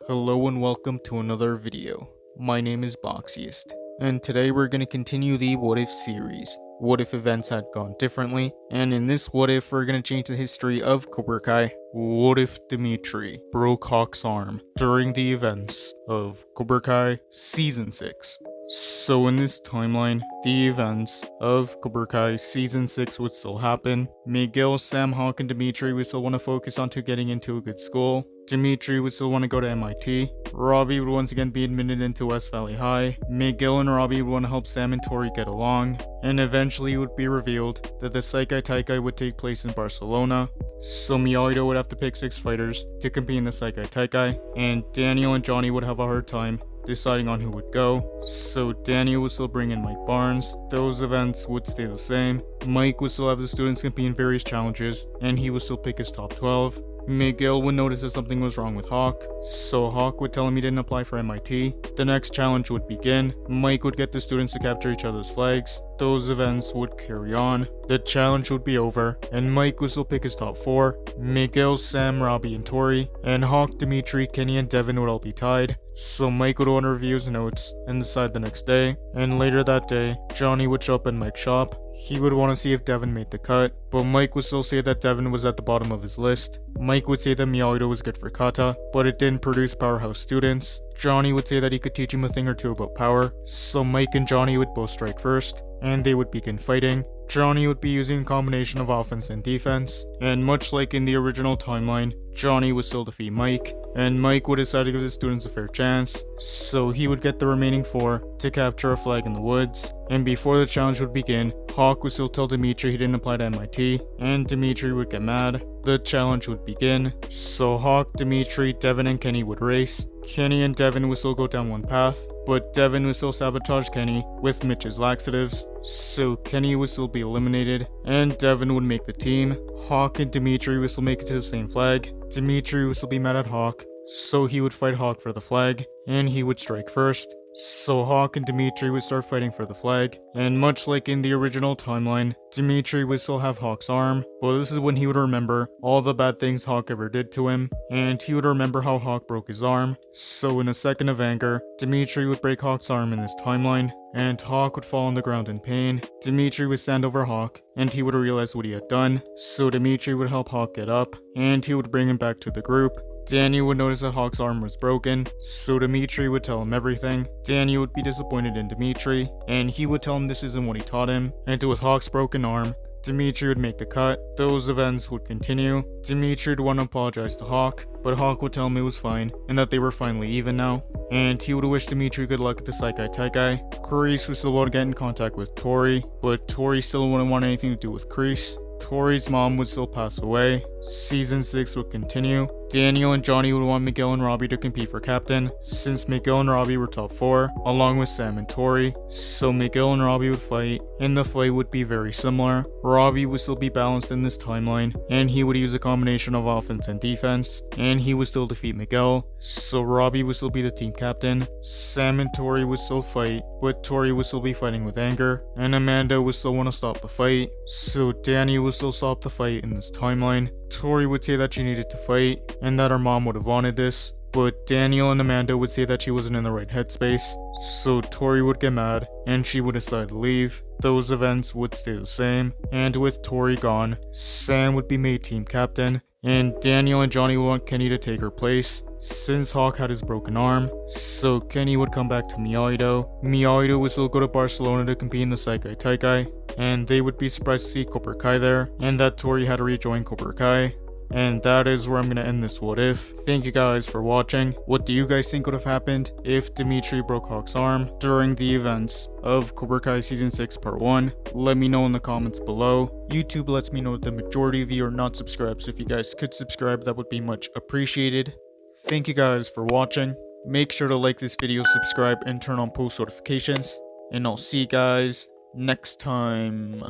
Hello and welcome to another video. My name is Boxiest, and today we're going to continue the What If series. What if events had gone differently? And in this What If, we're going to change the history of Cobra Kai. What if Dimitri broke Hawk's arm during the events of Cobra Kai Season 6? So in this timeline, the events of Cobra Kai Season 6 would still happen. Miguel, Sam, Hawk, and Dimitri would still want to focus on getting into a good school. Dimitri would still want to go to MIT. Robbie would once again be admitted into West Valley High. Miguel and Robbie would want to help Sam and Tori get along. And eventually it would be revealed that the Saikai Taikai would take place in Barcelona. So Miyagi would have to pick 6 fighters to compete in the Saikai Taikai. And Daniel and Johnny would have a hard time deciding on who would go. So Daniel would still bring in Mike Barnes. Those events would stay the same. Mike would still have the students compete in various challenges, and he would still pick his top 12. Miguel would notice that something was wrong with Hawk, so Hawk would tell him he didn't apply for MIT. The next challenge would begin. Mike would get the students to capture each other's flags. Those events would carry on. The challenge would be over, and Mike would still pick his top 4. Miguel, Sam, Robbie, and Tori, and Hawk, Dimitri, Kenny, and Devin would all be tied. So Mike would want to review his notes and decide the next day. And later that day, Johnny would show up in Mike's shop. He would want to see if Devin made the cut, but Mike would still say that Devin was at the bottom of his list. Mike would say that Miyagi was good for kata, but it didn't produce powerhouse students. Johnny would say that he could teach him a thing or two about power, so Mike and Johnny would both strike first, and they would begin fighting. Johnny would be using a combination of offense and defense, and much like in the original timeline, Johnny would still defeat Mike, and Mike would decide to give the students a fair chance, so he would get the remaining 4 to capture a flag in the woods. And before the challenge would begin, Hawk would still tell Dimitri he didn't apply to MIT, and Dimitri would get mad. The challenge would begin, so Hawk, Dimitri, Devin, and Kenny would race. Kenny and Devin would still go down one path, but Devin would still sabotage Kenny with Mitch's laxatives, so Kenny would still be eliminated, and Devin would make the team. Hawk and Dimitri would still make it to the same flag. Dimitri would still be mad at Hawk, so he would fight Hawk for the flag, and he would strike first. So Hawk and Dimitri would start fighting for the flag, and much like in the original timeline, Dimitri would still have Hawk's arm, but this is when he would remember all the bad things Hawk ever did to him, and he would remember how Hawk broke his arm. So in a second of anger, Dimitri would break Hawk's arm in this timeline, and Hawk would fall on the ground in pain. Dimitri would stand over Hawk, and he would realize what he had done, so Dimitri would help Hawk get up, and he would bring him back to the group. Daniel would notice that Hawk's arm was broken, so Dimitri would tell him everything. Daniel would be disappointed in Dimitri, and he would tell him this isn't what he taught him, and with Hawk's broken arm, Dimitri would make the cut. Those events would continue. Dimitri would want to apologize to Hawk, but Hawk would tell him it was fine, and that they were finally even now. And he would wish Dimitri good luck at the Saikai Taikai. Kreese would still want to get in contact with Tori, but Tori still wouldn't want anything to do with Kreese. Tori's mom would still pass away. Season 6 would continue. Daniel and Johnny would want Miguel and Robbie to compete for captain, since Miguel and Robbie were top 4, along with Sam and Tori. So Miguel and Robbie would fight, and the fight would be very similar. Robbie would still be balanced in this timeline, and he would use a combination of offense and defense, and he would still defeat Miguel. So Robbie would still be the team captain. Sam and Tori would still fight, but Tori would still be fighting with anger, and Amanda would still want to stop the fight. So Danny would still stop the fight in this timeline. Tori would say that she needed to fight, and that her mom would have wanted this, but Daniel and Amanda would say that she wasn't in the right headspace, so Tori would get mad, and she would decide to leave. Those events would stay the same, and with Tori gone, Sam would be made team captain, and Daniel and Johnny would want Kenny to take her place, since Hawk had his broken arm, so Kenny would come back to Miyagi-Do. Miyagi-Do would still go to Barcelona to compete in the Saikai Taikai, and they would be surprised to see Cobra Kai there, and that Tori had to rejoin Cobra Kai. And that is where I'm going to end this What If. Thank you guys for watching. What do you guys think would have happened if Dimitri broke Hawk's arm during the events of Cobra Kai Season 6 Part 1? Let me know in the comments below. YouTube lets me know that the majority of you are not subscribed, so if you guys could subscribe, that would be much appreciated. Thank you guys for watching. Make sure to like this video, subscribe, and turn on post notifications. And I'll see you guys next time.